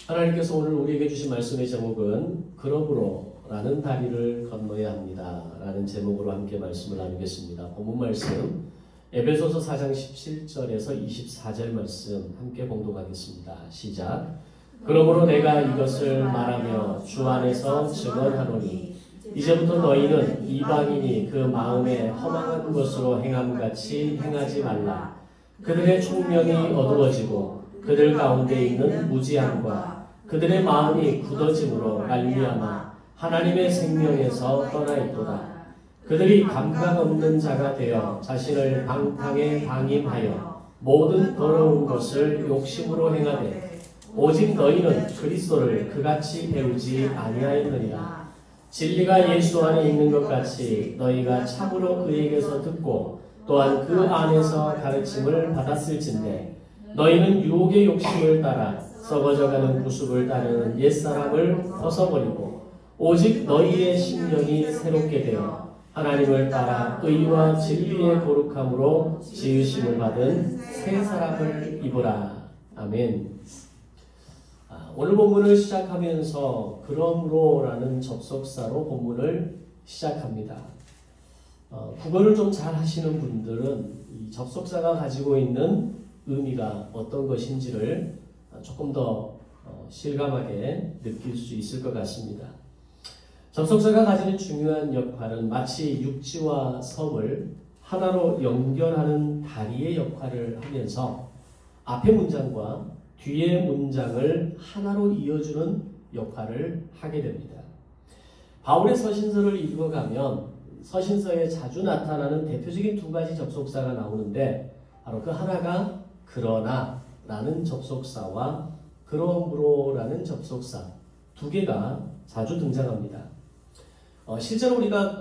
하나님께서 오늘 우리에게 주신 말씀의 제목은 그러므로 라는 다리를 건너야 합니다 라는 제목으로 함께 말씀을 나누겠습니다. 본문 말씀 에베소서 4장 17절에서 24절 말씀 함께 봉독하겠습니다. 시작. 그러므로 내가 이것을 말하며 주 안에서 증언하노니 이제부터 너희는 이방인이 그 마음에 허망한 것으로 행함같이 행하지 말라. 그들의 총명이 어두워지고 그들 가운데 있는 무지함과 그들의 마음이 굳어짐으로 말미암아 하나님의 생명에서 떠나 있도다. 그들이 감각 없는 자가 되어 자신을 방탕에 방임하여 모든 더러운 것을 욕심으로 행하되 오직 너희는 그리스도를 그같이 배우지 아니하였느니라. 진리가 예수 안에 있는 것 같이 너희가 참으로 그에게서 듣고 또한 그 안에서 가르침을 받았을진데 너희는 유혹의 욕심을 따라 썩어져가는 구습을 따르는 옛사람을 벗어버리고 오직 너희의 심령이 새롭게 되어 하나님을 따라 의와 진리의 거룩함으로 지으심을 받은 새 사람을 입으라. 아멘. 오늘 본문을 시작하면서 그러므로 라는 접속사로 본문을 시작합니다. 국어를 좀 잘 하시는 분들은 이 접속사가 가지고 있는 의미가 어떤 것인지를 조금 더 실감하게 느낄 수 있을 것 같습니다. 접속사가 가지는 중요한 역할은 마치 육지와 섬을 하나로 연결하는 다리의 역할을 하면서 앞의 문장과 뒤의 문장을 하나로 이어주는 역할을 하게 됩니다. 바울의 서신서를 읽어가면 서신서에 자주 나타나는 대표적인 두 가지 접속사가 나오는데 바로 그 하나가 그러나 라는 접속사와 그러므로 라는 접속사 두 개가 자주 등장합니다. 실제로 우리가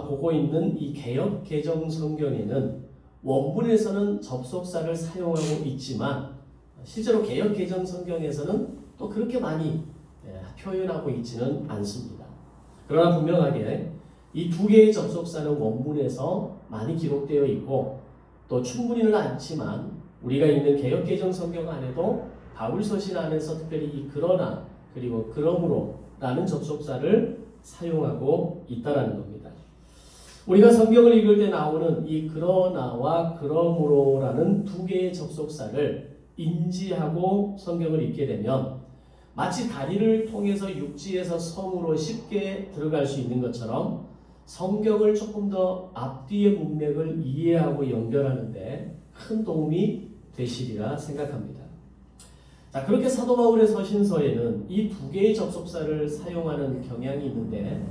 보고 있는 이 개역 개정 성경에는 원문에서는 접속사를 사용하고 있지만 실제로 개역 개정 성경에서는 또 그렇게 많이 표현하고 있지는 않습니다. 그러나 분명하게 이 두 개의 접속사는 원문에서 많이 기록되어 있고 또 충분히는 않지만 우리가 있는 개역 개정 성경 안에도 바울 서신 안에서 특별히 이 그러나 그리고 그러므로 라는 접속사를 사용하고 있다는 겁니다. 우리가 성경을 읽을 때 나오는 이 그러나와 그러므로 라는 두 개의 접속사를 인지하고 성경을 읽게 되면 마치 다리를 통해서 육지에서 섬으로 쉽게 들어갈 수 있는 것처럼 성경을 조금 더 앞뒤의 문맥을 이해하고 연결하는데 큰 도움이 되시리라 생각합니다. 자, 그렇게 사도 바울의 서신서에는 이 두 개의 접속사를 사용하는 경향이 있는데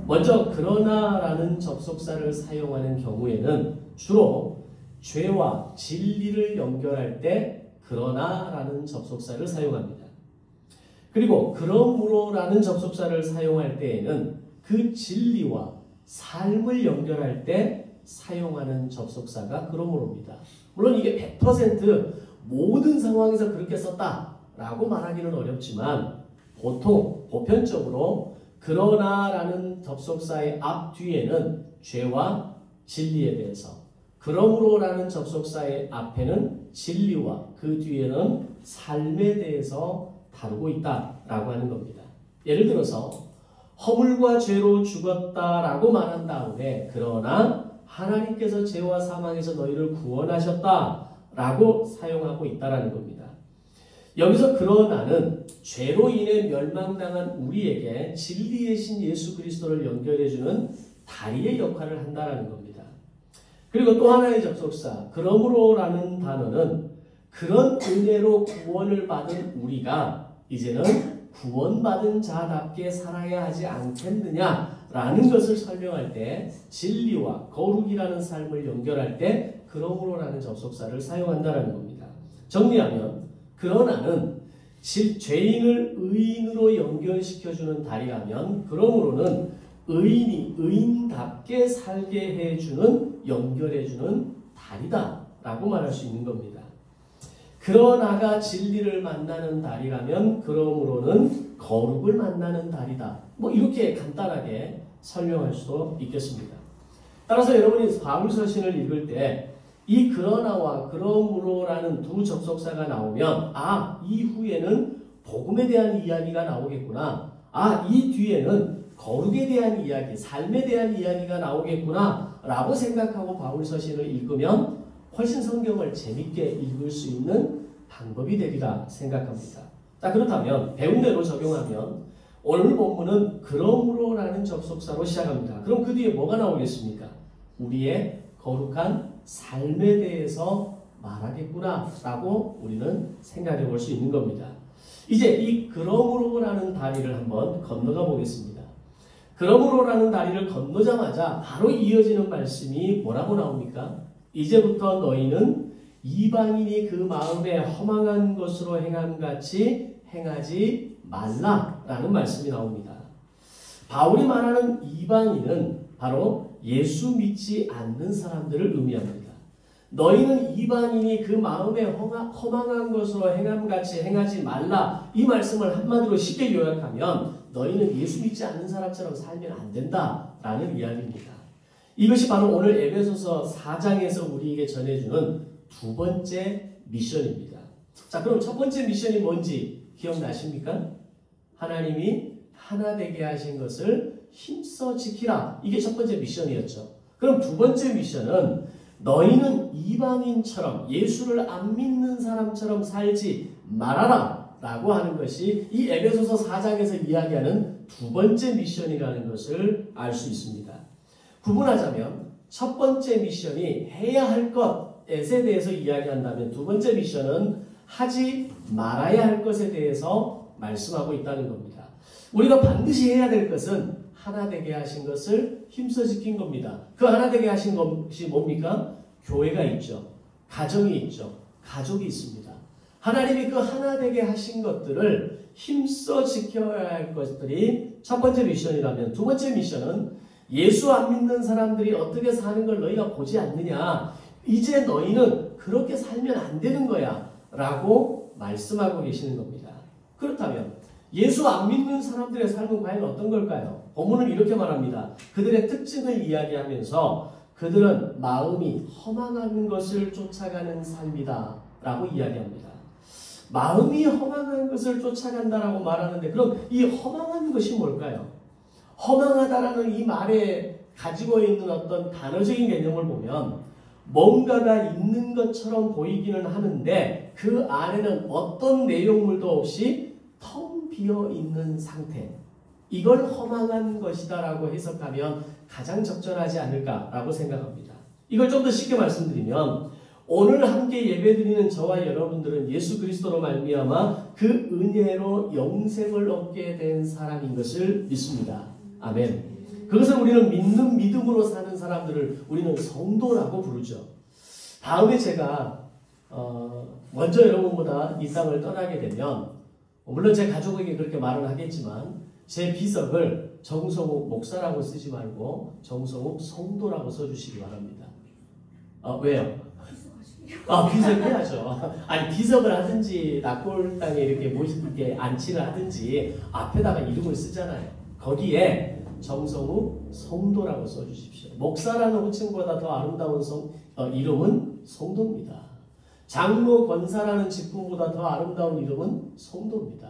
먼저 그러나라는 접속사를 사용하는 경우에는 주로 죄와 진리를 연결할 때 그러나라는 접속사를 사용합니다. 그리고 그러므로라는 접속사를 사용할 때에는 그 진리와 삶을 연결할 때 사용하는 접속사가 그러므로입니다. 물론 이게 100% 모든 상황에서 그렇게 썼다라고 말하기는 어렵지만 보편적으로 그러나라는 접속사의 앞뒤에는 죄와 진리에 대해서 그러므로라는 접속사의 앞에는 진리와 그 뒤에는 삶에 대해서 다루고 있다라고 하는 겁니다. 예를 들어서 허물과 죄로 죽었다라고 말한 다음에 그러나 하나님께서 죄와 사망에서 너희를 구원하셨다라고 사용하고 있다라는 겁니다. 여기서 그러나는 죄로 인해 멸망당한 우리에게 진리의 신 예수 그리스도를 연결해주는 다리의 역할을 한다라는 겁니다. 그리고 또 하나의 접속사 그러므로라는 단어는 그런 은혜로 구원을 받은 우리가 이제는 구원받은 자답게 살아야 하지 않겠느냐라는 것을 설명할 때 진리와 거룩이라는 삶을 연결할 때 그러므로라는 접속사를 사용한다는 겁니다. 정리하면 그러나는 죄인을 의인으로 연결시켜주는 다리라면 그러므로는 의인이 의인답게 살게 해주는 연결해주는 다리다라고 말할 수 있는 겁니다. 그러나가 진리를 만나는 다리라면 그러므로는 거룩을 만나는 다리다. 이렇게 간단하게 설명할 수도 있겠습니다. 따라서 여러분이 바울 서신을 읽을 때 이 그러나와 그러므로라는 두 접속사가 나오면 이후에는 복음에 대한 이야기가 나오겠구나. 아, 이 뒤에는 거룩에 대한 이야기, 삶에 대한 이야기가 나오겠구나 라고 생각하고 바울 서신을 읽으면 훨씬 성경을 재밌게 읽을 수 있는 방법이 되리라 생각합니다. 자, 그렇다면 배운 대로 적용하면 오늘 본문은 그러므로라는 접속사로 시작합니다. 그럼 그 뒤에 뭐가 나오겠습니까? 우리의 거룩한 삶에 대해서 말하겠구나 라고 우리는 생각해 볼 수 있는 겁니다. 이제 이 그러므로라는 다리를 한번 건너가 보겠습니다. 그러므로라는 다리를 건너자마자 바로 이어지는 말씀이 뭐라고 나옵니까? 이제부터 너희는 이방인이 그 마음에 허망한 것으로 행함같이 행하지 말라라는 말씀이 나옵니다. 바울이 말하는 이방인은 바로 예수 믿지 않는 사람들을 의미합니다. 너희는 이방인이 그 마음에 허망한 것으로 행함같이 행하지 말라. 이 말씀을 한마디로 쉽게 요약하면 너희는 예수 믿지 않는 사람처럼 살면 안 된다라는 이야기입니다. 이것이 바로 오늘 에베소서 4장에서 우리에게 전해주는 두 번째 미션입니다. 자, 그럼 첫 번째 미션이 뭔지 기억나십니까? 하나님이 하나 되게 하신 것을 힘써 지키라. 이게 첫 번째 미션이었죠. 그럼 두 번째 미션은 너희는 이방인처럼 예수를 안 믿는 사람처럼 살지 말아라 라고 하는 것이 이 에베소서 4장에서 이야기하는 두 번째 미션이라는 것을 알 수 있습니다. 구분하자면 첫 번째 미션이 해야 할 것에 대해서 이야기한다면 두 번째 미션은 하지 말아야 할 것에 대해서 말씀하고 있다는 겁니다. 우리가 반드시 해야 될 것은 하나 되게 하신 것을 힘써 지킨 겁니다. 그 하나 되게 하신 것이 뭡니까? 교회가 있죠. 가정이 있죠. 가족이 있습니다. 하나님이 그 하나 되게 하신 것들을 힘써 지켜야 할 것들이 첫 번째 미션이라면 두 번째 미션은 예수 안 믿는 사람들이 어떻게 사는 걸 너희가 보지 않느냐. 이제 너희는 그렇게 살면 안 되는 거야 라고 말씀하고 계시는 겁니다. 그렇다면 예수 안 믿는 사람들의 삶은 과연 어떤 걸까요? 본문은 이렇게 말합니다. 그들의 특징을 이야기하면서 그들은 마음이 허망한 것을 쫓아가는 삶이다 라고 이야기합니다. 마음이 허망한 것을 쫓아간다라고 말하는데 그럼 이 허망한 것이 뭘까요? 허망하다라는 이 말에 가지고 있는 어떤 단어적인 개념을 보면 뭔가가 있는 것처럼 보이기는 하는데 그 안에는 어떤 내용물도 없이 텅 비어 있는 상태. 이걸 허망한 것이다라고 해석하면 가장 적절하지 않을까라고 생각합니다. 이걸 좀 더 쉽게 말씀드리면 오늘 함께 예배드리는 저와 여러분들은 예수 그리스도로 말미암아 그 은혜로 영생을 얻게 된 사람인 것을 믿습니다. 아멘. 그것을 우리는 믿는 믿음으로 사는 사람들을 우리는 성도라고 부르죠. 다음에 제가 먼저 여러분보다 이 땅을 떠나게 되면 물론 제 가족에게 그렇게 말은 하겠지만 제 비석을 정성욱 목사라고 쓰지 말고 정성욱 성도라고 써주시기 바랍니다. 왜요? 비석해야죠. 아니 비석을 하든지 낙골 땅에 이렇게 안치를 하든지 앞에다가 이름을 쓰잖아요. 거기에 정성욱 성도라고 써주십시오. 목사라는 호칭보다 더 아름다운 이름은 성도입니다. 장로 권사라는 직분보다 더 아름다운 이름은 성도입니다.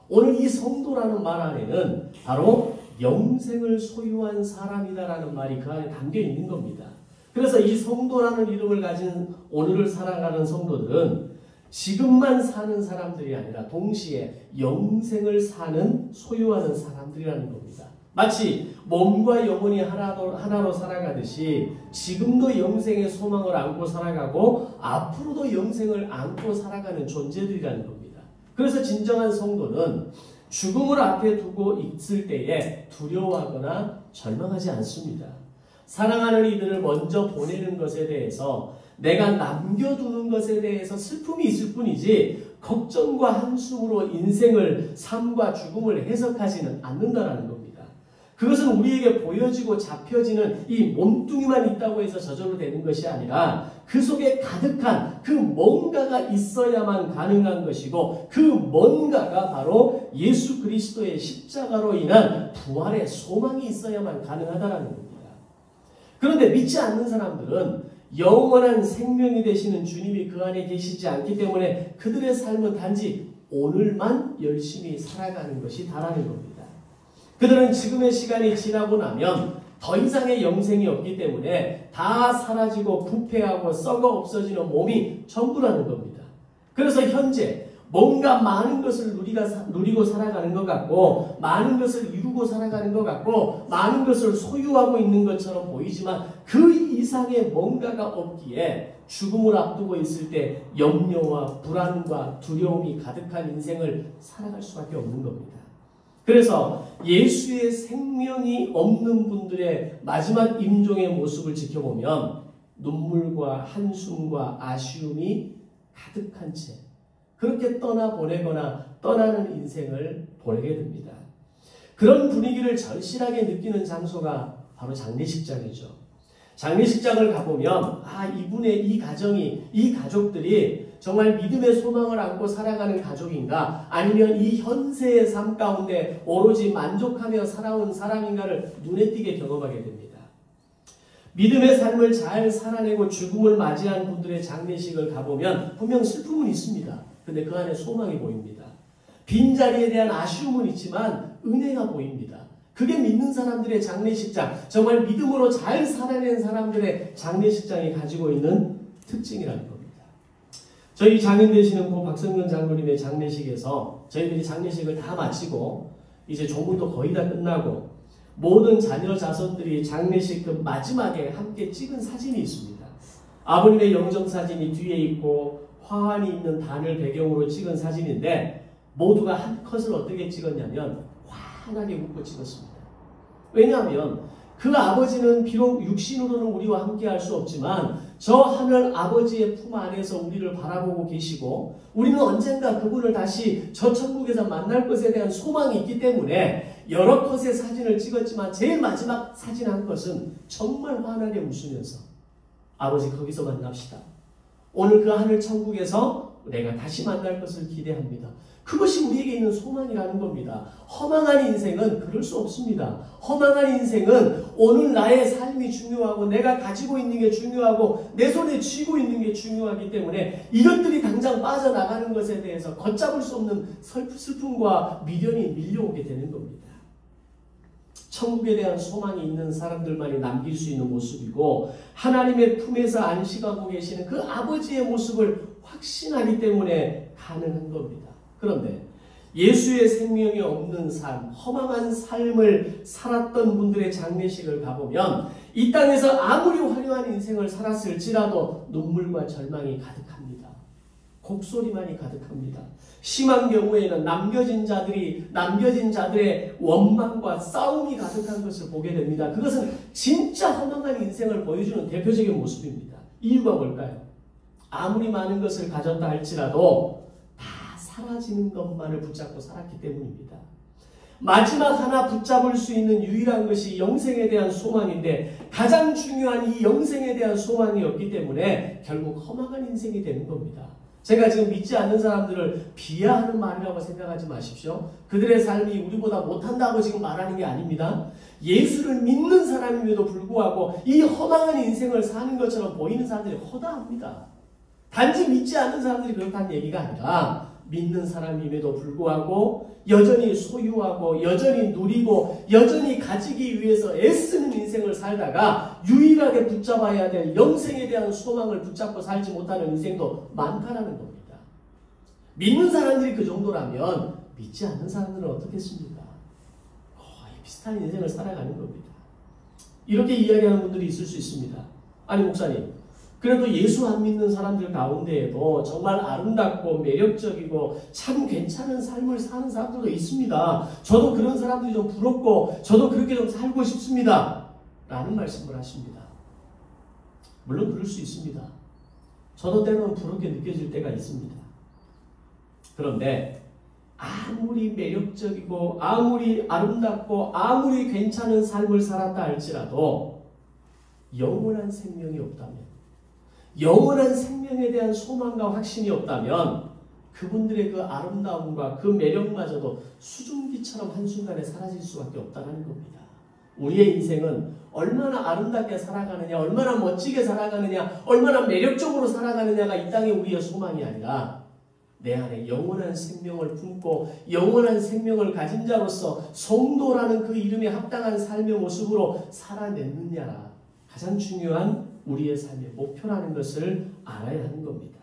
오늘 이 성도라는 말 안에는 바로 영생을 소유한 사람이다라는 말이 그 안에 담겨 있는 겁니다. 그래서 이 성도라는 이름을 가진 오늘을 살아가는 성도들은 지금만 사는 사람들이 아니라 동시에 영생을 소유하는 사람들이라는 겁니다. 마치 몸과 영혼이 하나로 살아가듯이 지금도 영생의 소망을 안고 살아가고 앞으로도 영생을 안고 살아가는 존재들이라는 겁니다. 그래서 진정한 성도는 죽음을 앞에 두고 있을 때에 두려워하거나 절망하지 않습니다. 사랑하는 이들을 먼저 보내는 것에 대해서 내가 남겨두는 것에 대해서 슬픔이 있을 뿐이지 걱정과 한숨으로 인생을 삶과 죽음을 해석하지는 않는다라는 겁니다. 그것은 우리에게 보여지고 잡혀지는 이 몸뚱이만 있다고 해서 저절로 되는 것이 아니라 그 속에 가득한 그 뭔가가 있어야만 가능한 것이고 그 뭔가가 바로 예수 그리스도의 십자가로 인한 부활의 소망이 있어야만 가능하다는 겁니다. 그런데 믿지 않는 사람들은 영원한 생명이 되시는 주님이 그 안에 계시지 않기 때문에 그들의 삶은 단지 오늘만 열심히 살아가는 것이 다라는 겁니다. 그들은 지금의 시간이 지나고 나면 더 이상의 영생이 없기 때문에 다 사라지고 부패하고 썩어 없어지는 몸이 전부라는 겁니다. 그래서 현재 뭔가 많은 것을 누리고 살아가는 것 같고, 많은 것을 이루고 살아가는 것 같고, 많은 것을 소유하고 있는 것처럼 보이지만 그 이상의 뭔가가 없기에 죽음을 앞두고 있을 때 염려와 불안과 두려움이 가득한 인생을 살아갈 수밖에 없는 겁니다. 그래서 예수의 생명이 없는 분들의 마지막 임종의 모습을 지켜보면 눈물과 한숨과 아쉬움이 가득한 채 그렇게 떠나보내거나 떠나는 인생을 보내게 됩니다. 그런 분위기를 절실하게 느끼는 장소가 바로 장례식장이죠. 장례식장을 가보면 이분의 이 가정이, 이 가족들이 정말 믿음의 소망을 안고 살아가는 가족인가, 아니면 이 현세의 삶 가운데 오로지 만족하며 살아온 사람인가를 눈에 띄게 경험하게 됩니다. 믿음의 삶을 잘 살아내고 죽음을 맞이한 분들의 장례식을 가보면 분명 슬픔은 있습니다. 근데 그 안에 소망이 보입니다. 빈자리에 대한 아쉬움은 있지만 은혜가 보입니다. 그게 믿는 사람들의 장례식장, 정말 믿음으로 잘 살아낸 사람들의 장례식장이 가지고 있는 특징이라는 겁니다. 저희 장인 되시는 고 박성근 장로님의 장례식에서 저희들이 장례식을 다 마치고 이제 조문도 거의 다 끝나고 모든 자녀 자손들이 장례식 그 마지막에 함께 찍은 사진이 있습니다. 아버님의 영정사진이 뒤에 있고 화환이 있는 단을 배경으로 찍은 사진인데 모두가 한 컷을 어떻게 찍었냐면 환하게 웃고 찍었습니다. 왜냐하면 그 아버지는 비록 육신으로는 우리와 함께 할 수 없지만 저 하늘 아버지의 품 안에서 우리를 바라보고 계시고 우리는 언젠가 그분을 다시 저 천국에서 만날 것에 대한 소망이 있기 때문에 여러 컷의 사진을 찍었지만 제일 마지막 사진 한 컷은 정말 환하게 웃으면서 아버지 거기서 만납시다. 오늘 그 하늘 천국에서 내가 다시 만날 것을 기대합니다. 그것이 우리에게 있는 소망이라는 겁니다. 허망한 인생은 그럴 수 없습니다. 허망한 인생은 오늘 나의 삶이 중요하고 내가 가지고 있는 게 중요하고 내 손에 쥐고 있는 게 중요하기 때문에 이것들이 당장 빠져나가는 것에 대해서 걷잡을 수 없는 슬픔과 미련이 밀려오게 되는 겁니다. 천국에 대한 소망이 있는 사람들만이 남길 수 있는 모습이고 하나님의 품에서 안식하고 계시는 그 아버지의 모습을 확신하기 때문에 가능한 겁니다. 그런데 예수의 생명이 없는 삶, 허망한 삶을 살았던 분들의 장례식을 가보면 이 땅에서 아무리 화려한 인생을 살았을지라도 눈물과 절망이 가득합니다. 곡소리만이 가득합니다. 심한 경우에는 남겨진 자들의 원망과 싸움이 가득한 것을 보게 됩니다. 그것은 진짜 허망한 인생을 보여주는 대표적인 모습입니다. 이유가 뭘까요? 아무리 많은 것을 가졌다 할지라도 다 사라지는 것만을 붙잡고 살았기 때문입니다. 마지막 하나 붙잡을 수 있는 유일한 것이 영생에 대한 소망인데 가장 중요한 이 영생에 대한 소망이 없기 때문에 결국 허망한 인생이 되는 겁니다. 제가 지금 믿지 않는 사람들을 비하하는 말이라고 생각하지 마십시오. 그들의 삶이 우리보다 못한다고 지금 말하는 게 아닙니다. 예수를 믿는 사람임에도 불구하고 이 허망한 인생을 사는 것처럼 보이는 사람들이 허다합니다. 단지 믿지 않는 사람들이 그렇다는 얘기가 아니라 믿는 사람임에도 불구하고 여전히 소유하고 여전히 누리고 여전히 가지기 위해서 애쓰는 인생을 살다가 유일하게 붙잡아야 될 영생에 대한 소망을 붙잡고 살지 못하는 인생도 많다라는 겁니다. 믿는 사람들이 그 정도라면 믿지 않는 사람들은 어떻겠습니까? 거의 비슷한 인생을 살아가는 겁니다. 이렇게 이야기하는 분들이 있을 수 있습니다. 아니 목사님, 그래도 예수 안 믿는 사람들 가운데에도 정말 아름답고 매력적이고 참 괜찮은 삶을 사는 사람들도 있습니다. 저도 그런 사람들이 좀 부럽고 저도 그렇게 좀 살고 싶습니다. 라는 말씀을 하십니다. 물론 그럴 수 있습니다. 저도 때로는 부럽게 느껴질 때가 있습니다. 그런데 아무리 매력적이고 아무리 아름답고 아무리 괜찮은 삶을 살았다 할지라도 영원한 생명이 없다면, 영원한 생명에 대한 소망과 확신이 없다면 그분들의 그 아름다움과 그 매력마저도 수증기처럼 한순간에 사라질 수밖에 없다는 겁니다. 우리의 인생은 얼마나 아름답게 살아가느냐, 얼마나 멋지게 살아가느냐, 얼마나 매력적으로 살아가느냐가 이 땅에 우리의 소망이 아니라 내 안에 영원한 생명을 품고 영원한 생명을 가진 자로서 성도라는 그 이름에 합당한 삶의 모습으로 살아냈느냐, 가장 중요한 우리의 삶의 목표라는 것을 알아야 하는 겁니다.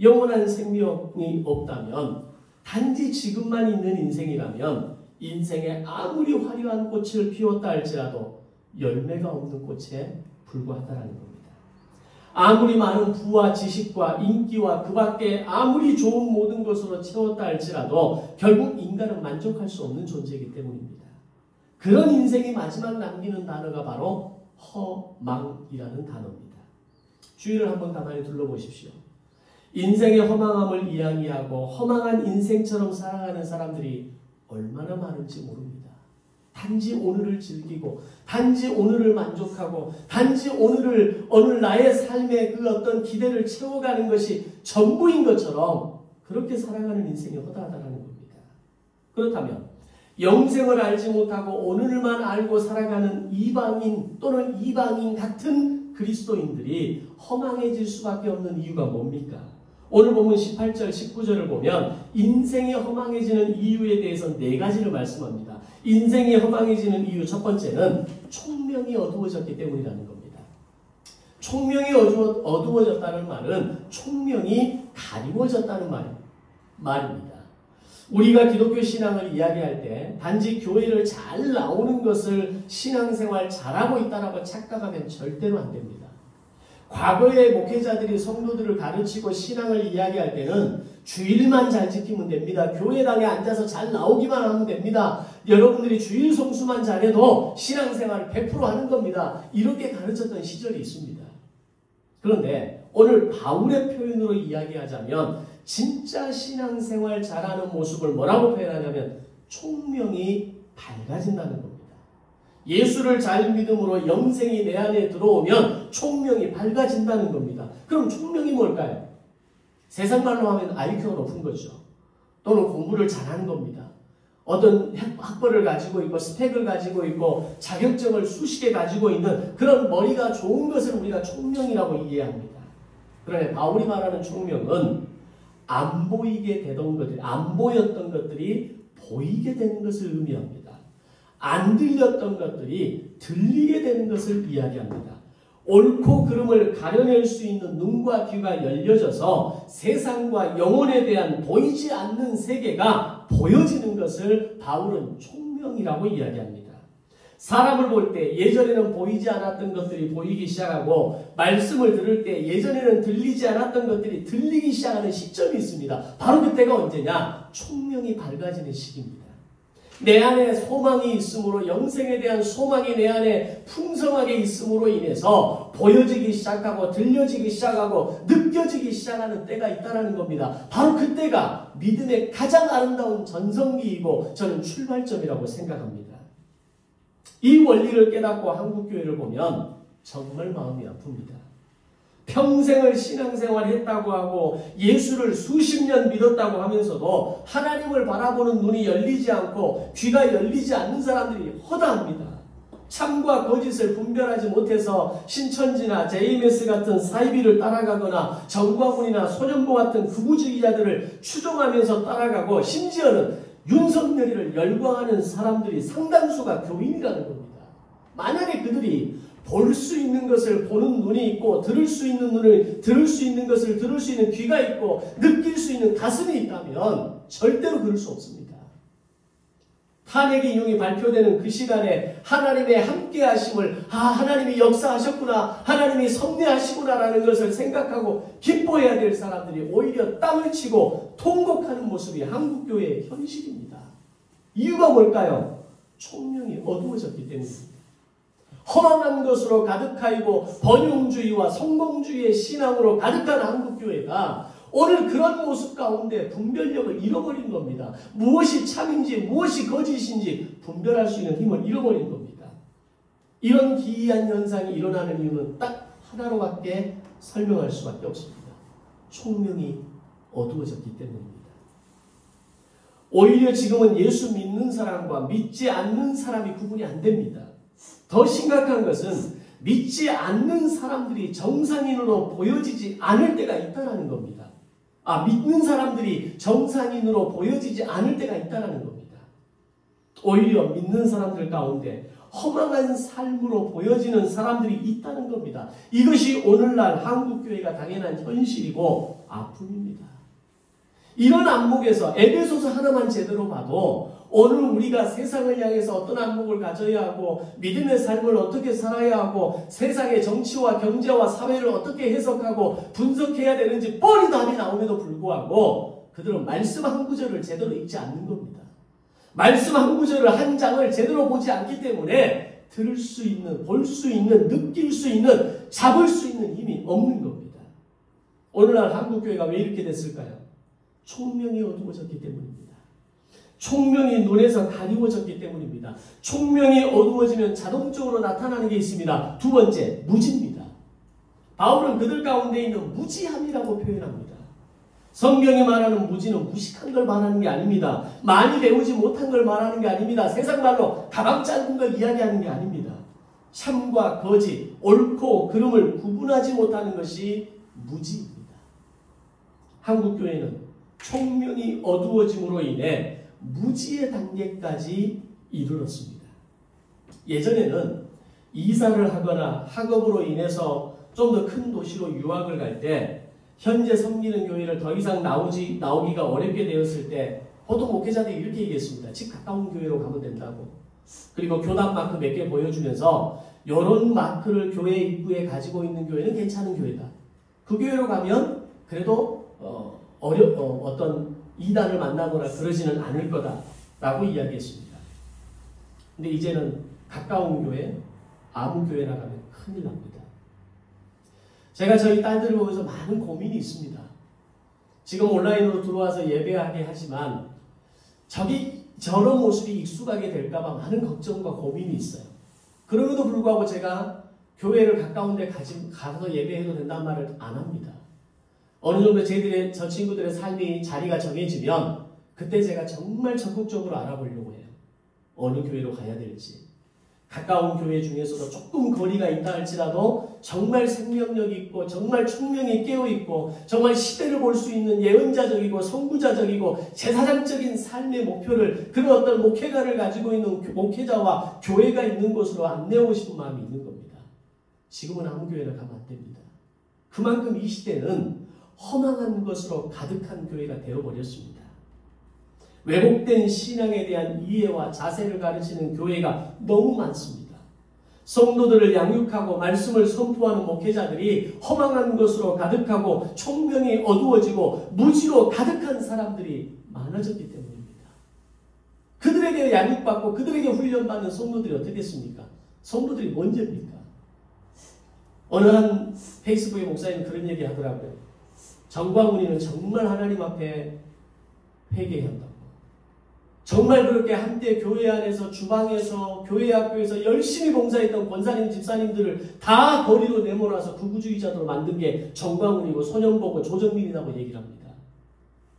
영원한 생명이 없다면, 단지 지금만 있는 인생이라면 인생에 아무리 화려한 꽃을 피웠다 할지라도 열매가 없는 꽃에 불과하다는 겁니다. 아무리 많은 부와 지식과 인기와 그 밖에 아무리 좋은 모든 것으로 채웠다 할지라도 결국 인간은 만족할 수 없는 존재이기 때문입니다. 그런 인생이 마지막 남기는 단어가 바로 허망이라는 단어입니다. 주위를 한번 가만히 둘러보십시오. 인생의 허망함을 이야기하고 허망한 인생처럼 살아가는 사람들이 얼마나 많은지 모릅니다. 단지 오늘을 즐기고 단지 오늘을 만족하고 단지 오늘 나의 삶의 그 어떤 기대를 채워가는 것이 전부인 것처럼 그렇게 살아가는 인생이 허다하다는 겁니다. 그렇다면 영생을 알지 못하고 오늘만 알고 살아가는 이방인 또는 이방인 같은 그리스도인들이 허망해질 수밖에 없는 이유가 뭡니까? 오늘 보면 18절, 19절을 보면 인생이 허망해지는 이유에 대해서 4가지를 말씀합니다. 인생이 허망해지는 이유 첫 번째는 총명이 어두워졌기 때문이라는 겁니다. 총명이 어두워졌다는 말은 총명이 가리워졌다는 말입니다. 우리가 기독교 신앙을 이야기할 때 단지 교회를 잘 나오는 것을 신앙생활 잘하고 있다라고 착각하면 절대로 안 됩니다. 과거의 목회자들이 성도들을 가르치고 신앙을 이야기할 때는 주일만 잘 지키면 됩니다. 교회당에 앉아서 잘 나오기만 하면 됩니다. 여러분들이 주일 성수만 잘해도 신앙생활을 100% 하는 겁니다. 이렇게 가르쳤던 시절이 있습니다. 그런데 오늘 바울의 표현으로 이야기하자면 진짜 신앙생활 잘하는 모습을 뭐라고 표현하냐면 총명이 밝아진다는 겁니다. 예수를 잘 믿음으로 영생이 내 안에 들어오면 총명이 밝아진다는 겁니다. 그럼 총명이 뭘까요? 세상 말로 하면 IQ가 높은 거죠. 또는 공부를 잘하는 겁니다. 어떤 학벌을 가지고 있고 스펙을 가지고 있고 자격증을 수십 개 가지고 있는 그런 머리가 좋은 것을 우리가 총명이라고 이해합니다. 그런데 바울이 말하는 총명은 안 보이게 되던 것들이, 안 보였던 것들이 보이게 되는 것을 의미합니다. 안 들렸던 것들이 들리게 되는 것을 이야기합니다. 옳고 그름을 가려낼 수 있는 눈과 귀가 열려져서 세상과 영혼에 대한 보이지 않는 세계가 보여지는 것을 바울은 총명이라고 이야기합니다. 사람을 볼 때 예전에는 보이지 않았던 것들이 보이기 시작하고 말씀을 들을 때 예전에는 들리지 않았던 것들이 들리기 시작하는 시점이 있습니다. 바로 그때가 언제냐? 총명이 밝아지는 시기입니다. 내 안에 소망이 있으므로 영생에 대한 소망이 내 안에 풍성하게 있음으로 인해서 보여지기 시작하고 들려지기 시작하고 느껴지기 시작하는 때가 있다는 겁니다. 바로 그때가 믿음의 가장 아름다운 전성기이고 저는 출발점이라고 생각합니다. 이 원리를 깨닫고 한국교회를 보면 정말 마음이 아픕니다. 평생을 신앙생활 했다고 하고 예수를 수십 년 믿었다고 하면서도 하나님을 바라보는 눈이 열리지 않고 귀가 열리지 않는 사람들이 허다합니다. 참과 거짓을 분별하지 못해서 신천지나 JMS 같은 사이비를 따라가거나 정과군이나 소년보 같은 극우주의자들을 추종하면서 따라가고 심지어는 윤석열이를 열광하는 사람들이 상당수가 교인이라는 겁니다. 만약에 그들이 볼 수 있는 것을 보는 눈이 있고 들을 수 있는 눈을 들을 수 있는 것을 들을 수 있는 귀가 있고 느낄 수 있는 가슴이 있다면 절대로 그럴 수 없습니다. 탄핵 인용이 발표되는 그 시간에 하나님의 함께하심을 하나님이 역사하셨구나, 하나님이 섭리하시구나라는 것을 생각하고 기뻐해야 될 사람들이 오히려 땅을 치고 통곡하는 모습이 한국교회의 현실입니다. 이유가 뭘까요? 총명이 어두워졌기 때문입니다. 허망한 것으로 가득하이고 번영주의와 성공주의의 신앙으로 가득한 한국교회가 오늘 그런 모습 가운데 분별력을 잃어버린 겁니다. 무엇이 참인지 무엇이 거짓인지 분별할 수 있는 힘을 잃어버린 겁니다. 이런 기이한 현상이 일어나는 이유는 딱 하나로밖에 설명할 수밖에 없습니다. 총명이 어두워졌기 때문입니다. 오히려 지금은 예수 믿는 사람과 믿지 않는 사람이 구분이 안 됩니다. 더 심각한 것은 믿지 않는 사람들이 정상인으로 보여지지 않을 때가 있다는 겁니다. 믿는 사람들이 정상인으로 보여지지 않을 때가 있다는 겁니다. 오히려 믿는 사람들 가운데 허망한 삶으로 보여지는 사람들이 있다는 겁니다. 이것이 오늘날 한국교회가 당연한 현실이고 아픔입니다. 이런 안목에서 에베소서 하나만 제대로 봐도 오늘 우리가 세상을 향해서 어떤 안목을 가져야 하고 믿음의 삶을 어떻게 살아야 하고 세상의 정치와 경제와 사회를 어떻게 해석하고 분석해야 되는지 뻔히 답이 나옴에도 불구하고 그들은 말씀 한 구절을 제대로 읽지 않는 겁니다. 말씀 한 구절을 한 장을 제대로 보지 않기 때문에 들을 수 있는, 볼 수 있는, 느낄 수 있는, 잡을 수 있는 힘이 없는 겁니다. 오늘날 한국교회가 왜 이렇게 됐을까요? 총명이 어두워졌기 때문입니다. 총명이 눈에서 가리워졌기 때문입니다. 총명이 어두워지면 자동적으로 나타나는 게 있습니다. 두 번째, 무지입니다. 바울은 그들 가운데 있는 무지함이라고 표현합니다. 성경이 말하는 무지는 무식한 걸 말하는 게 아닙니다. 많이 배우지 못한 걸 말하는 게 아닙니다. 세상 말로 가방 짧은 걸 이야기하는 게 아닙니다. 참과 거짓, 옳고 그름을 구분하지 못하는 것이 무지입니다. 한국교회는 총명이 어두워짐으로 인해 무지의 단계까지 이르렀습니다. 예전에는 이사를 하거나 학업으로 인해서 좀 더 큰 도시로 유학을 갈 때 현재 섬기는 교회를 더 이상 나오기가 어렵게 되었을 때 보통 목회자들이 이렇게 얘기했습니다. 집 가까운 교회로 가면 된다고. 그리고 교단 마크 몇 개 보여주면서 이런 마크를 교회 입구에 가지고 있는 교회는 괜찮은 교회다. 그 교회로 가면 그래도 어떤 이단을 만나거나 그러지는 않을 거다라고 이야기했습니다. 근데 이제는 가까운 교회, 아무 교회나 가면 큰일 납니다. 제가 저희 딸들을 보면서 많은 고민이 있습니다. 지금 온라인으로 들어와서 예배하게 하지만 저런 모습이 익숙하게 될까봐 많은 걱정과 고민이 있어요. 그럼에도 불구하고 제가 교회를 가까운 데 가서 예배해도 된다는 말을 안 합니다. 어느 정도 저 친구들의 삶이 자리가 정해지면 그때 제가 정말 적극적으로 알아보려고 해요. 어느 교회로 가야 될지. 가까운 교회 중에서도 조금 거리가 있다 할지라도 정말 생명력 있고 정말 총명이 깨어있고 정말 시대를 볼 수 있는 예언자적이고 선구자적이고 제사장적인 삶의 목표를 그런 어떤 목회가를 가지고 있는 목회자와 교회가 있는 곳으로 안내하고 싶은 마음이 있는 겁니다. 지금은 아무 교회나 가면 안 됩니다. 그만큼 이 시대는 허망한 것으로 가득한 교회가 되어버렸습니다. 왜곡된 신앙에 대한 이해와 자세를 가르치는 교회가 너무 많습니다. 성도들을 양육하고 말씀을 선포하는 목회자들이 허망한 것으로 가득하고 총명이 어두워지고 무지로 가득한 사람들이 많아졌기 때문입니다. 그들에게 양육받고 그들에게 훈련받는 성도들이 어떻겠습니까? 성도들이 문제입니까? 어느 한 페이스북의 목사님 그런 얘기 하더라고요. 정광훈이는 정말 하나님 앞에 회개해야 한다고. 정말 그렇게 한때 교회 안에서 주방에서 교회 학교에서 열심히 봉사했던 권사님 집사님들을 다 거리로 내몰아서 극우주의자로 만든 게 정광훈이고 손영보고 조정민이라고 얘기를 합니다.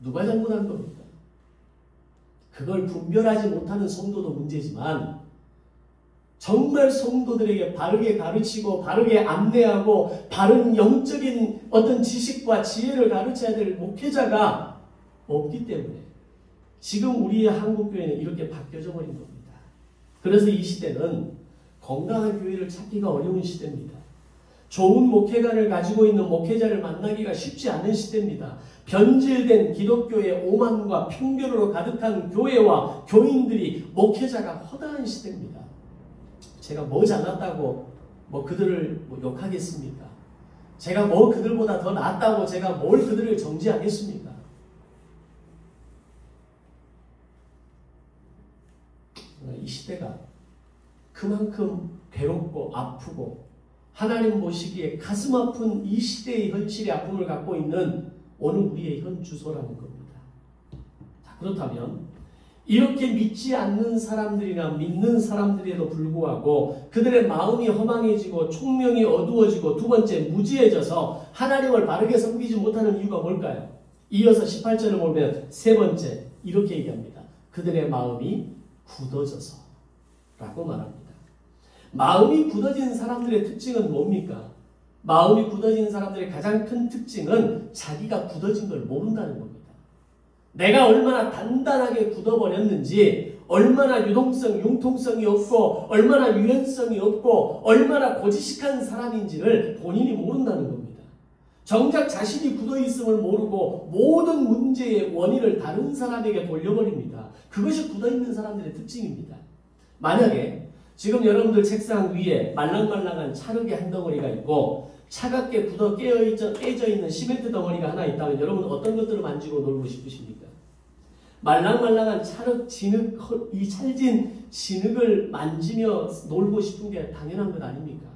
누가 잘못한 겁니까? 그걸 분별하지 못하는 성도도 문제지만 정말 성도들에게 바르게 가르치고 바르게 안내하고 바른 영적인 어떤 지식과 지혜를 가르쳐야 될 목회자가 없기 때문에 지금 우리의 한국교회는 이렇게 바뀌어져 버린 겁니다. 그래서 이 시대는 건강한 교회를 찾기가 어려운 시대입니다. 좋은 목회관을 가지고 있는 목회자를 만나기가 쉽지 않은 시대입니다. 변질된 기독교의 오만과 편견으로 가득한 교회와 교인들이 목회자가 허다한 시대입니다. 제가 뭐 잘났다고 그들을 욕하겠습니까? 제가 그들보다 더 낫다고 제가 뭘 그들을 정죄하겠습니까? 이 시대가 그만큼 괴롭고 아프고 하나님 보시기에 가슴 아픈 이 시대의 현실의 아픔을 갖고 있는 오늘 우리의 현 주소라는 겁니다. 자, 그렇다면 이렇게 믿지 않는 사람들이나 믿는 사람들에도 불구하고 그들의 마음이 허망해지고 총명이 어두워지고 두 번째 무지해져서 하나님을 바르게 섬기지 못하는 이유가 뭘까요? 이어서 18절을 보면 세 번째 이렇게 얘기합니다. 그들의 마음이 굳어져서 라고 말합니다. 마음이 굳어진 사람들의 특징은 뭡니까? 마음이 굳어진 사람들의 가장 큰 특징은 자기가 굳어진 걸 모른다는 겁니다. 내가 얼마나 단단하게 굳어버렸는지, 얼마나 유동성, 융통성이 없고, 얼마나 유연성이 없고, 얼마나 고지식한 사람인지를 본인이 모른다는 겁니다. 정작 자신이 굳어있음을 모르고 모든 문제의 원인을 다른 사람에게 돌려버립니다. 그것이 굳어있는 사람들의 특징입니다. 만약에 지금 여러분들 책상 위에 말랑말랑한 찰흙의 한 덩어리가 있고 차갑게 굳어 깨져 있는 시멘트 덩어리가 하나 있다면 여러분 어떤 것들을 만지고 놀고 싶으십니까? 말랑말랑한 찰흙, 진흙, 이 찰진 진흙을 만지며 놀고 싶은 게 당연한 것 아닙니까?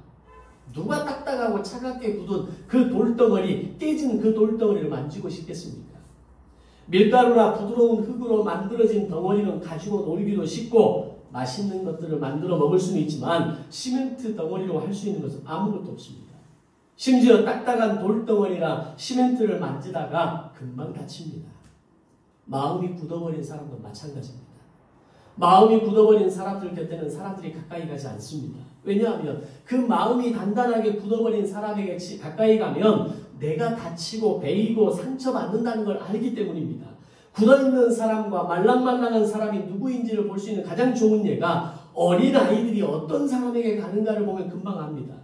누가 딱딱하고 차갑게 굳은 그 돌덩어리, 깨진 그 돌덩어리를 만지고 싶겠습니까? 밀가루나 부드러운 흙으로 만들어진 덩어리는 가지고 놀기도 쉽고 맛있는 것들을 만들어 먹을 수는 있지만 시멘트 덩어리로 할 수 있는 것은 아무것도 없습니다. 심지어 딱딱한 돌덩어리나 시멘트를 만지다가 금방 다칩니다. 마음이 굳어버린 사람도 마찬가지입니다. 마음이 굳어버린 사람들 곁에는 사람들이 가까이 가지 않습니다. 왜냐하면 그 마음이 단단하게 굳어버린 사람에게 가까이 가면 내가 다치고 베이고 상처받는다는 걸 알기 때문입니다. 굳어있는 사람과 말랑말랑한 사람이 누구인지를 볼 수 있는 가장 좋은 예가 어린아이들이 어떤 사람에게 가는가를 보면 금방 압니다.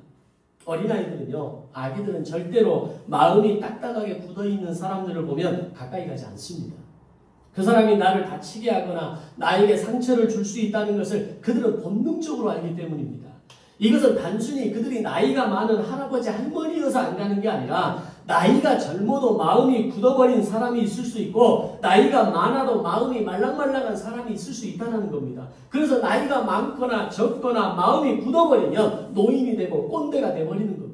어린아이들은요, 아기들은 절대로 마음이 딱딱하게 굳어있는 사람들을 보면 가까이 가지 않습니다. 그 사람이 나를 다치게 하거나 나에게 상처를 줄 수 있다는 것을 그들은 본능적으로 알기 때문입니다. 이것은 단순히 그들이 나이가 많은 할아버지, 할머니여서 안 가는 게 아니라 나이가 젊어도 마음이 굳어버린 사람이 있을 수 있고 나이가 많아도 마음이 말랑말랑한 사람이 있을 수 있다는 겁니다. 그래서 나이가 많거나 적거나 마음이 굳어버리면 노인이 되고 꼰대가 되어버리는 겁니다.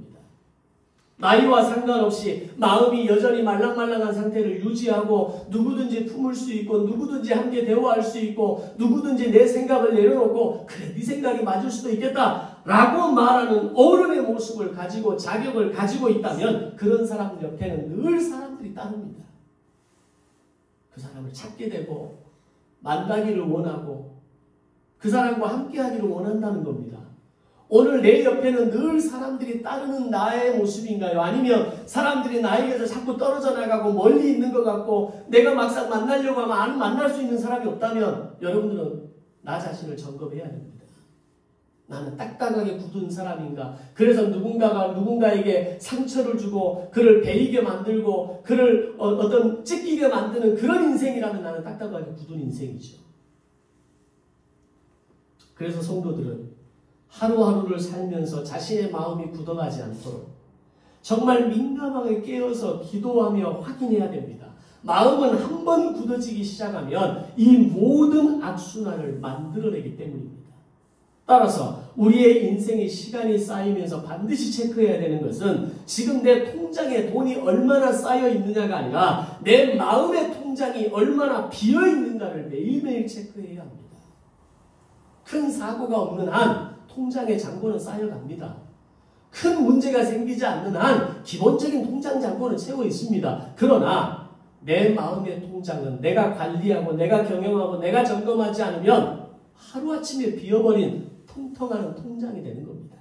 나이와 상관없이 마음이 여전히 말랑말랑한 상태를 유지하고 누구든지 품을 수 있고 누구든지 함께 대화할 수 있고 누구든지 내 생각을 내려놓고 그래 네 생각이 맞을 수도 있겠다 라고 말하는 어른의 모습을 가지고 자격을 가지고 있다면 그런 사람들 옆에는 늘 사람들이 따릅니다. 그 사람을 찾게 되고 만나기를 원하고 그 사람과 함께하기를 원한다는 겁니다. 오늘 내 옆에는 늘 사람들이 따르는 나의 모습인가요? 아니면 사람들이 나에게서 자꾸 떨어져 나가고 멀리 있는 것 같고 내가 막상 만나려고 하면 안 만날 수 있는 사람이 없다면 여러분들은 나 자신을 점검해야 됩니다. 나는 딱딱하게 굳은 사람인가? 그래서 누군가에게 상처를 주고 그를 베이게 만들고 그를 어떤 찢기게 만드는 그런 인생이라면 나는 딱딱하게 굳은 인생이죠. 그래서 성도들은 하루하루를 살면서 자신의 마음이 굳어가지 않도록 정말 민감하게 깨어서 기도하며 확인해야 됩니다. 마음은 한 번 굳어지기 시작하면 이 모든 악순환을 만들어내기 때문입니다. 따라서 우리의 인생의 시간이 쌓이면서 반드시 체크해야 되는 것은 지금 내 통장에 돈이 얼마나 쌓여 있느냐가 아니라 내 마음의 통장이 얼마나 비어 있는가를 매일매일 체크해야 합니다. 큰 사고가 없는 한 통장의 잔고는 쌓여갑니다. 큰 문제가 생기지 않는 한 기본적인 통장 잔고는 채워 있습니다. 그러나 내 마음의 통장은 내가 관리하고 내가 경영하고 내가 점검하지 않으면 하루아침에 비어버린 통통하는 통장이 되는 겁니다.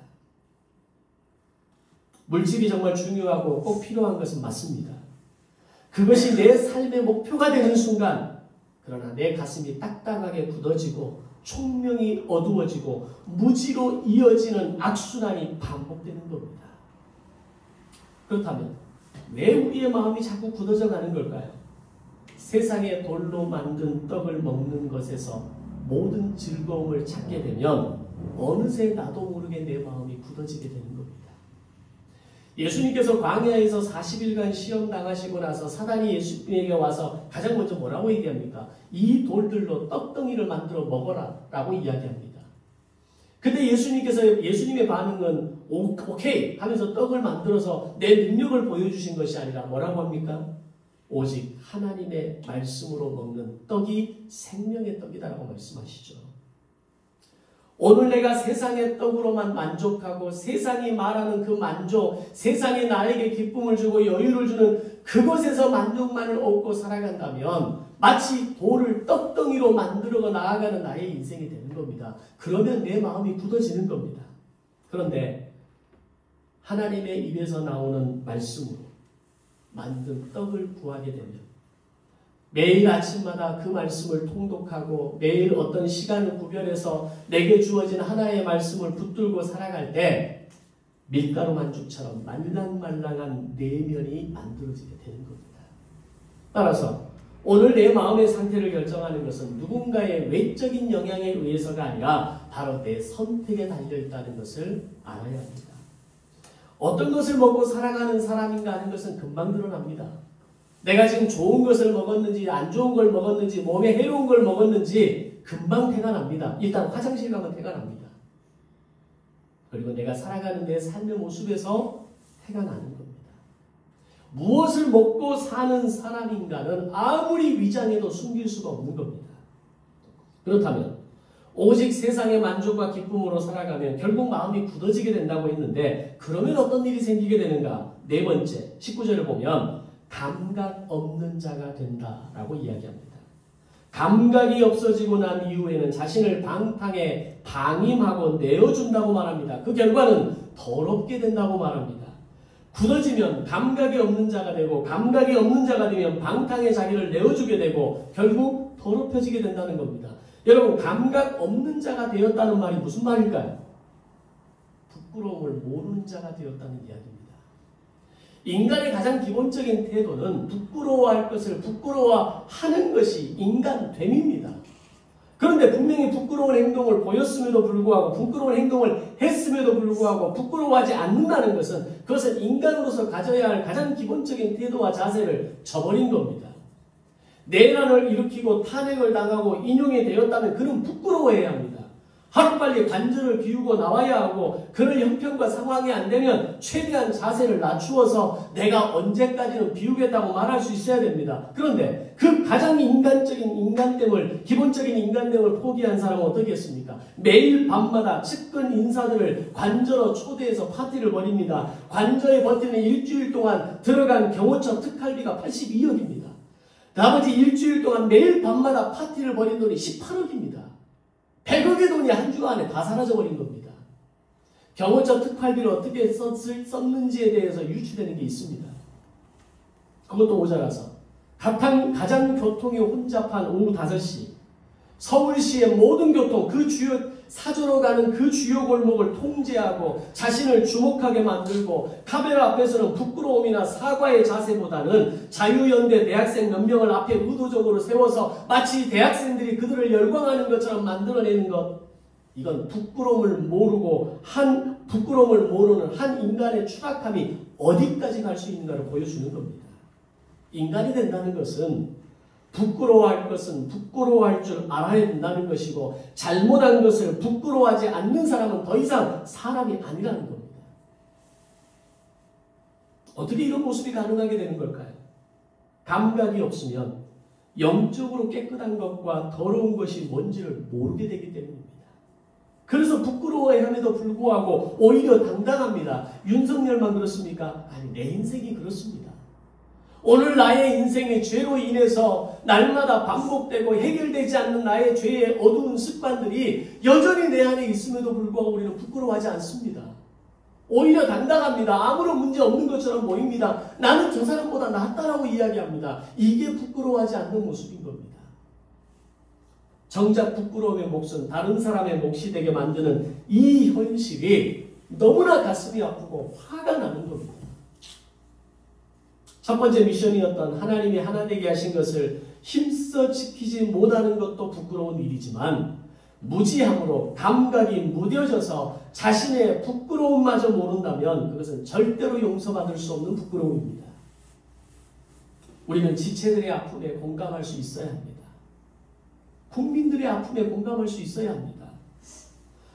물질이 정말 중요하고 꼭 필요한 것은 맞습니다. 그것이 내 삶의 목표가 되는 순간 그러나 내 가슴이 딱딱하게 굳어지고 총명이 어두워지고 무지로 이어지는 악순환이 반복되는 겁니다. 그렇다면 왜 우리의 마음이 자꾸 굳어져 가는 걸까요? 세상의 돌로 만든 떡을 먹는 것에서 모든 즐거움을 찾게 되면 어느새 나도 모르게 내 마음이 굳어지게 되는 겁니다. 예수님께서 광야에서 40일간 시험 당하시고 나서 사단이 예수님에게 와서 가장 먼저 뭐라고 얘기합니까? 이 돌들로 떡덩이를 만들어 먹어라 라고 이야기합니다. 근데 예수님의 반응은 오케이 하면서 떡을 만들어서 내 능력을 보여주신 것이 아니라 뭐라고 합니까? 오직 하나님의 말씀으로 먹는 떡이 생명의 떡이다라고 말씀하시죠. 오늘 내가 세상의 떡으로만 만족하고 세상이 말하는 그 만족, 세상이 나에게 기쁨을 주고 여유를 주는 그것에서 만족만을 얻고 살아간다면 마치 돌을 떡덩이로 만들어 나아가는 나의 인생이 되는 겁니다. 그러면 내 마음이 굳어지는 겁니다. 그런데 하나님의 입에서 나오는 말씀으로 만든 떡을 구하게 되면 매일 아침마다 그 말씀을 통독하고 매일 어떤 시간을 구별해서 내게 주어진 하나의 말씀을 붙들고 살아갈 때 밀가루 반죽처럼 말랑말랑한 내면이 만들어지게 되는 겁니다. 따라서 오늘 내 마음의 상태를 결정하는 것은 누군가의 외적인 영향에 의해서가 아니라 바로 내 선택에 달려있다는 것을 알아야 합니다. 어떤 것을 먹고 살아가는 사람인가 하는 것은 금방 드러납니다. 내가 지금 좋은 것을 먹었는지 안 좋은 걸 먹었는지 몸에 해로운 걸 먹었는지 금방 태가 납니다. 일단 화장실 가면 태가 납니다. 그리고 내가 살아가는 내 삶의 모습에서 태가 나는 겁니다. 무엇을 먹고 사는 사람인가는 아무리 위장해도 숨길 수가 없는 겁니다. 그렇다면 오직 세상의 만족과 기쁨으로 살아가면 결국 마음이 굳어지게 된다고 했는데 그러면 어떤 일이 생기게 되는가? 네 번째 19절을 보면 감각 없는 자가 된다라고 이야기합니다. 감각이 없어지고 난 이후에는 자신을 방탕에 방임하고 내어준다고 말합니다. 그 결과는 더럽게 된다고 말합니다. 굳어지면 감각이 없는 자가 되고 감각이 없는 자가 되면 방탕에 자기를 내어주게 되고 결국 더럽혀지게 된다는 겁니다. 여러분 감각 없는 자가 되었다는 말이 무슨 말일까요? 부끄러움을 모르는 자가 되었다는 이야기입니다. 인간의 가장 기본적인 태도는 부끄러워할 것을 부끄러워하는 것이 인간됨입니다. 그런데 분명히 부끄러운 행동을 보였음에도 불구하고 부끄러운 행동을 했음에도 불구하고 부끄러워하지 않는다는 것은 그것은 인간으로서 가져야 할 가장 기본적인 태도와 자세를 저버린 겁니다. 내란을 일으키고 탄핵을 당하고 인용이 되었다면 그는 부끄러워해야 합니다. 하루빨리 관절을 비우고 나와야 하고 그럴 형편과 상황이 안 되면 최대한 자세를 낮추어서 내가 언제까지는 비우겠다고 말할 수 있어야 됩니다. 그런데 그 가장 인간적인 인간됨을 기본적인 인간됨을 포기한 사람은 어떻게 했습니까? 매일 밤마다 측근 인사들을 관저로 초대해서 파티를 벌입니다. 관저에 버티는 일주일 동안 들어간 경호처 특활비가 82억입니다. 나머지 일주일 동안 매일 밤마다 파티를 벌인 돈이 18억입니다. 100억의 돈이 한 주 안에 다 사라져버린 겁니다. 경호처 특활비를 어떻게 썼는지에 대해서 유추되는 게 있습니다. 그것도 모자라서 가장 교통이 혼잡한 오후 5시 서울시의 모든 교통 그 주요 사저로 가는 그 주요 골목을 통제하고 자신을 주목하게 만들고 카메라 앞에서는 부끄러움이나 사과의 자세보다는 자유연대 대학생 몇 명을 앞에 의도적으로 세워서 마치 대학생들이 그들을 열광하는 것처럼 만들어내는 것, 이건 부끄러움을 모르는 한 인간의 추락함이 어디까지 갈 수 있는가를 보여주는 겁니다. 인간이 된다는 것은 부끄러워할 것은 부끄러워할 줄 알아야 된다는 것이고 잘못한 것을 부끄러워하지 않는 사람은 더 이상 사람이 아니라는 겁니다. 어떻게 이런 모습이 가능하게 되는 걸까요? 감각이 없으면 영적으로 깨끗한 것과 더러운 것이 뭔지를 모르게 되기 때문입니다. 그래서 부끄러워함에도 불구하고 오히려 당당합니다. 윤석열만 그렇습니까? 아니, 내 인생이 그렇습니다. 오늘 나의 인생의 죄로 인해서 날마다 반복되고 해결되지 않는 나의 죄의 어두운 습관들이 여전히 내 안에 있음에도 불구하고 우리는 부끄러워하지 않습니다. 오히려 당당합니다. 아무런 문제 없는 것처럼 보입니다. 나는 저 사람보다 낫다라고 이야기합니다. 이게 부끄러워하지 않는 모습인 겁니다. 정작 부끄러움의 몫은 다른 사람의 몫이 되게 만드는 이 현실이 너무나 가슴이 아프고 화가 나는 겁니다. 첫 번째 미션이었던 하나님이 하나 되게 하신 것을 힘써 지키지 못하는 것도 부끄러운 일이지만 무지함으로 감각이 무뎌져서 자신의 부끄러움마저 모른다면 그것은 절대로 용서받을 수 없는 부끄러움입니다. 우리는 지체들의 아픔에 공감할 수 있어야 합니다. 국민들의 아픔에 공감할 수 있어야 합니다.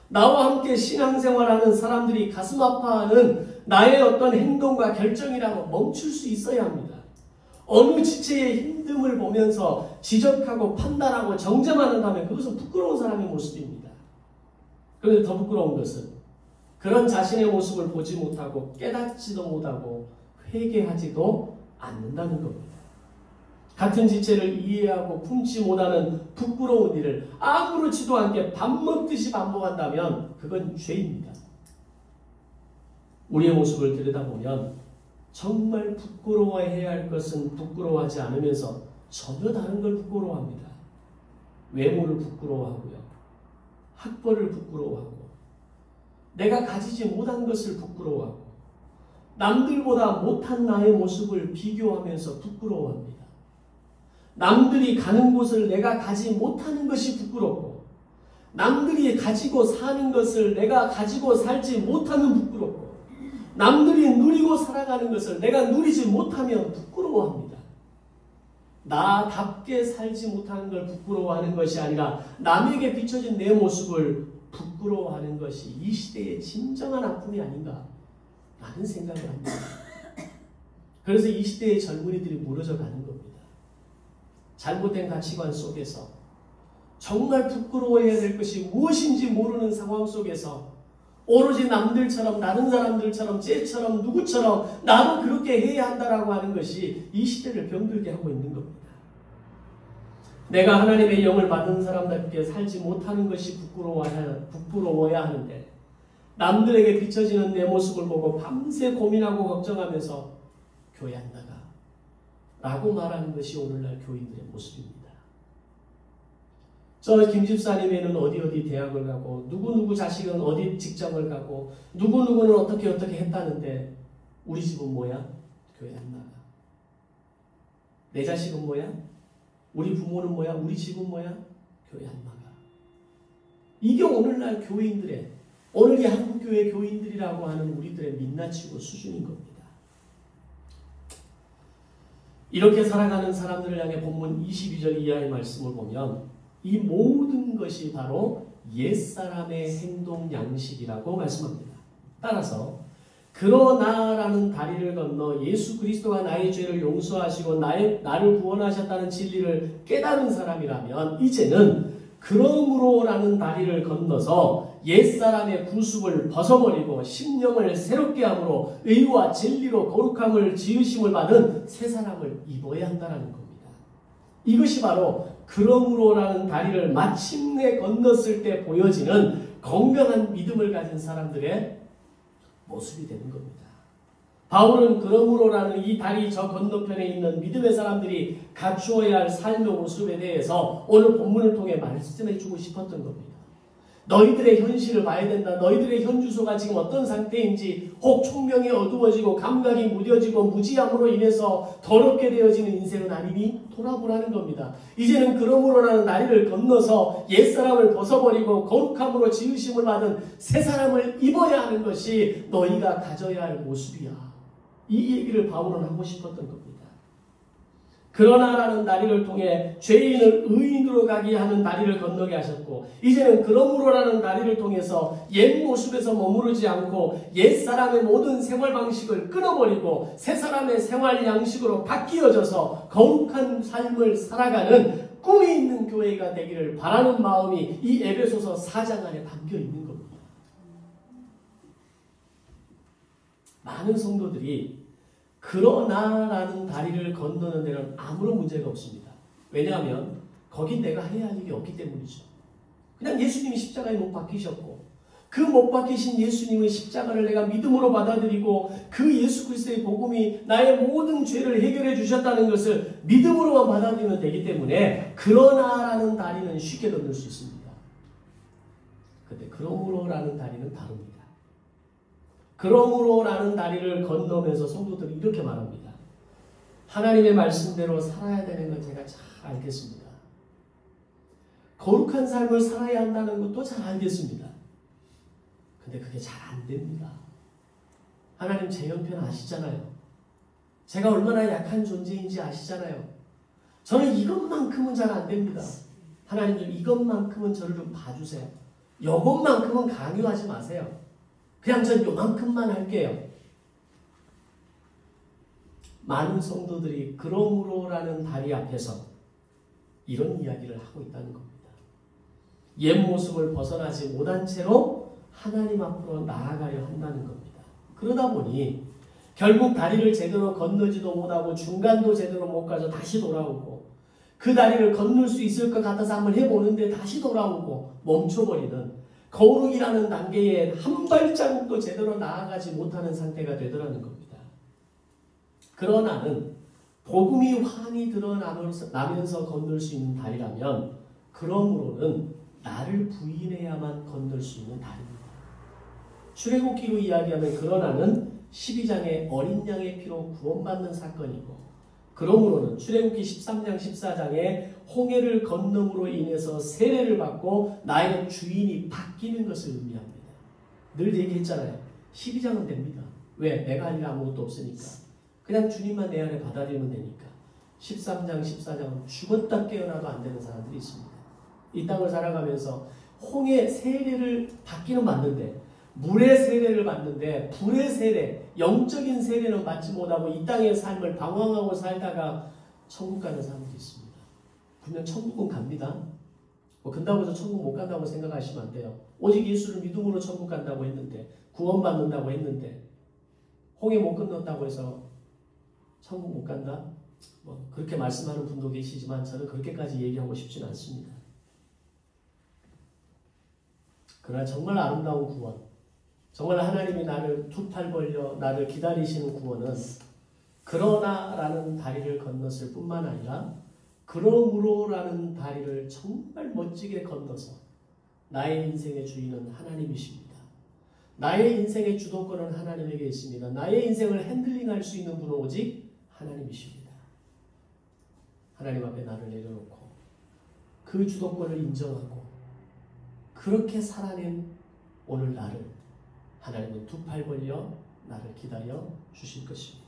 나와 함께 신앙생활하는 사람들이 가슴 아파하는 나의 어떤 행동과 결정이라고 멈출 수 있어야 합니다. 어느 지체의 힘듦을 보면서 지적하고 판단하고 정죄만한다면 그것은 부끄러운 사람의 모습입니다. 그런데 더 부끄러운 것은 그런 자신의 모습을 보지 못하고 깨닫지도 못하고 회개하지도 않는다는 겁니다. 같은 지체를 이해하고 품지 못하는 부끄러운 일을 아무렇지도 않게 밥 먹듯이 반복한다면 그건 죄입니다. 우리의 모습을 들여다보면 정말 부끄러워해야 할 것은 부끄러워하지 않으면서 전혀 다른 걸 부끄러워합니다. 외모를 부끄러워하고요. 학벌을 부끄러워하고 내가 가지지 못한 것을 부끄러워하고 남들보다 못한 나의 모습을 비교하면서 부끄러워합니다. 남들이 가는 곳을 내가 가지 못하는 것이 부끄럽고 남들이 가지고 사는 것을 내가 가지고 살지 못하면 부끄럽고 남들이 누리고 살아가는 것을 내가 누리지 못하면 부끄러워합니다. 나답게 살지 못하는 걸 부끄러워하는 것이 아니라 남에게 비춰진 내 모습을 부끄러워하는 것이 이 시대의 진정한 아픔이 아닌가 라는 생각을 합니다. 그래서 이 시대의 젊은이들이 무너져 가는 겁니다. 잘못된 가치관 속에서 정말 부끄러워해야 될 것이 무엇인지 모르는 상황 속에서 오로지 남들처럼 다른 사람들처럼 쟤처럼 누구처럼 나도 그렇게 해야 한다라고 하는 것이 이 시대를 병들게 하고 있는 겁니다. 내가 하나님의 영을 받은 사람답게 살지 못하는 것이 부끄러워야 하는데 남들에게 비춰지는 내 모습을 보고 밤새 고민하고 걱정하면서 교회 안 나가 라고 말하는 것이 오늘날 교인들의 모습입니다. 저 김집사님에는 어디 대학을 가고 누구 자식은 어디 직장을 가고 누구는 어떻게 했다는데 우리 집은 뭐야? 교회 안 나가. 내 자식은 뭐야? 우리 부모는 뭐야? 우리 집은 뭐야? 교회 안 나가. 이게 오늘날 교인들의 오늘 이 한국교회 교인들이라고 하는 우리들의 민낯이고 수준인 겁니다. 이렇게 살아가는 사람들을 향해 본문 22절 이하의 말씀을 보면 이 모든 것이 바로 옛사람의 행동 양식이라고 말씀합니다. 따라서 그러나라는 다리를 건너 예수 그리스도가 나의 죄를 용서하시고 나를 구원하셨다는 진리를 깨달은 사람이라면 이제는 그러므로라는 다리를 건너서 옛사람의 구습을 벗어버리고 심령을 새롭게 함으로 의와 진리로 거룩함을 지으심을 받은 새 사람을 입어야 한다는 겁니다. 이것이 바로 그러므로라는 다리를 마침내 건넜을 때 보여지는 건강한 믿음을 가진 사람들의 모습이 되는 겁니다. 바울은 그러므로라는 이 다리 저 건너편에 있는 믿음의 사람들이 갖추어야 할 삶의 모습에 대해서 오늘 본문을 통해 말씀해 주고 싶었던 겁니다. 너희들의 현실을 봐야 된다. 너희들의 현주소가 지금 어떤 상태인지 혹 총명이 어두워지고 감각이 무뎌지고 무지함으로 인해서 더럽게 되어지는 인생은 아니니 돌아보라는 겁니다. 이제는 그러므로라는 다리를 건너서 옛사람을 벗어버리고 거룩함으로 지으심을 받은 새 사람을 입어야 하는 것이 너희가 가져야 할 모습이야. 이 얘기를 바울은 하고 싶었던 겁니다. 그러나라는 다리를 통해 죄인을 의인으로 가게 하는 다리를 건너게 하셨고 이제는 그러므로라는 다리를 통해서 옛 모습에서 머무르지 않고 옛사람의 모든 생활 방식을 끊어버리고 새사람의 생활 양식으로 바뀌어져서 거룩한 삶을 살아가는 꿈이 있는 교회가 되기를 바라는 마음이 이 에베소서 4장 안에 담겨 있는 겁니다. 많은 성도들이 그러나라는 다리를 건너는 데는 아무런 문제가 없습니다. 왜냐하면 거긴 내가 해야 할 일이 없기 때문이죠. 그냥 예수님이 십자가에 못 박히셨고 그 못 박히신 예수님의 십자가를 내가 믿음으로 받아들이고 그 예수 그리스도의 복음이 나의 모든 죄를 해결해 주셨다는 것을 믿음으로만 받아들이면 되기 때문에 그러나라는 다리는 쉽게 건널 수 있습니다. 그런데 그러므로라는 다리는 다릅니다. 그러므로라는 다리를 건너면서 성도들이 이렇게 말합니다. 하나님의 말씀대로 살아야 되는 건 제가 잘 알겠습니다. 거룩한 삶을 살아야 한다는 것도 잘 알겠습니다. 근데 그게 잘 안 됩니다. 하나님 제 형편 아시잖아요. 제가 얼마나 약한 존재인지 아시잖아요. 저는 이것만큼은 잘 안 됩니다. 하나님 좀 이것만큼은 저를 좀 봐주세요. 이것만큼은 강요하지 마세요. 그냥 전 요만큼만 할게요. 많은 성도들이 그러므로라는 다리 앞에서 이런 이야기를 하고 있다는 겁니다. 옛 모습을 벗어나지 못한 채로 하나님 앞으로 나아가려 한다는 겁니다. 그러다 보니 결국 다리를 제대로 건너지도 못하고 중간도 제대로 못 가서 다시 돌아오고 그 다리를 건널 수 있을 것 같아서 한번 해보는데 다시 돌아오고 멈춰버리는 거룩이라는 단계에 한 발자국도 제대로 나아가지 못하는 상태가 되더라는 겁니다. 그러나는 복음이 환히 드러나면서 건널 수 있는 다리라면 그러므로는 나를 부인해야만 건널 수 있는 다리입니다. 출애굽기로 이야기하면 그러나는 12장의 어린 양의 피로 구원받는 사건이고 그러므로는 출애굽기 13장 14장에 홍해를 건너므로 인해서 세례를 받고 나의 주인이 바뀌는 것을 의미합니다. 늘 얘기했잖아요. 12장은 됩니다. 왜? 내가 할 일 아무것도 없으니까. 그냥 주님만 내 안에 받아들이면 되니까. 13장 14장은 죽었다 깨어나도 안 되는 사람들이 있습니다. 이 땅을 살아가면서 홍해 세례를 받기는 맞는데 물의 세례를 받는데 불의 세례, 영적인 세례는 받지 못하고 이 땅의 삶을 방황하고 살다가 천국 가는 사람들이 있습니다. 분명 천국은 갑니다. 근다고 해서 천국 못 간다고 생각하시면 안 돼요. 오직 예수를 믿음으로 천국 간다고 했는데 구원받는다고 했는데 홍해 못 건넜다고 해서 천국 못 간다? 그렇게 말씀하는 분도 계시지만 저는 그렇게까지 얘기하고 싶지는 않습니다. 그러나 정말 아름다운 구원, 정말 하나님이 나를 두 팔 벌려 나를 기다리시는 구원은 그러나라는 다리를 건넜을 뿐만 아니라 그러므로라는 다리를 정말 멋지게 건너서 나의 인생의 주인은 하나님이십니다. 나의 인생의 주도권은 하나님에게 있습니다. 나의 인생을 핸들링할 수 있는 분은 오직 하나님이십니다. 하나님 앞에 나를 내려놓고 그 주도권을 인정하고 그렇게 살아낸 오늘 나를 하나님은 두 팔 벌려 나를 기다려 주실 것입니다.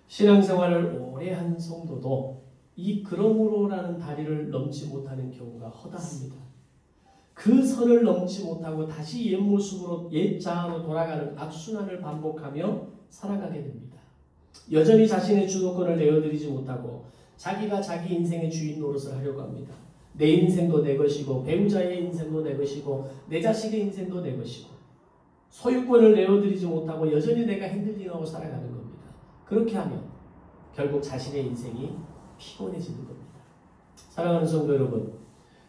신앙생활을 오래 한 성도도 이 그러므로라는 다리를 넘지 못하는 경우가 허다합니다. 그 선을 넘지 못하고 다시 옛 모습으로 옛 자아로 돌아가는 악순환을 반복하며 살아가게 됩니다. 여전히 자신의 주도권을 내어드리지 못하고 자기가 자기 인생의 주인 노릇을 하려고 합니다. 내 인생도 내 것이고 배우자의 인생도 내 것이고 내 자식의 인생도 내 것이고 소유권을 내어드리지 못하고 여전히 내가 핸들링하고 살아가는 겁니다. 그렇게 하면 결국 자신의 인생이 피곤해지는 겁니다. 사랑하는 성도 여러분,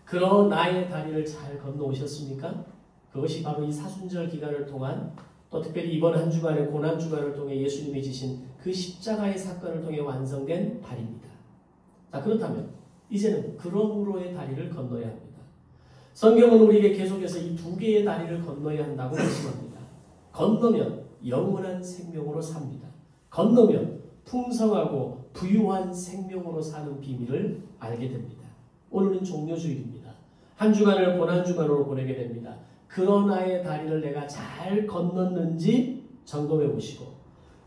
그런 나의 다리를 잘 건너오셨습니까? 그것이 바로 이 사순절 기간을 통한 또 특별히 이번 한 주간의 고난 주간을 통해 예수님이 지신 그 십자가의 사건을 통해 완성된 다리입니다. 자, 그렇다면 이제는 그러므로의 다리를 건너야 합니다. 성경은 우리에게 계속해서 이 두 개의 다리를 건너야 한다고 말씀합니다. 건너면 영원한 생명으로 삽니다. 건너면 풍성하고 부유한 생명으로 사는 비밀을 알게 됩니다. 오늘은 종료주일입니다. 한 주간을 고난 주간으로 보내게 됩니다. 그러나의 다리를 내가 잘 건넜는지 점검해 보시고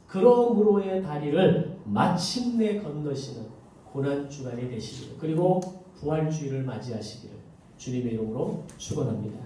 그러므로의 다리를 마침내 건너시는 고난 주간이 되시기를 그리고 부활주일을 맞이하시기를 주님의 이름으로 축원합니다.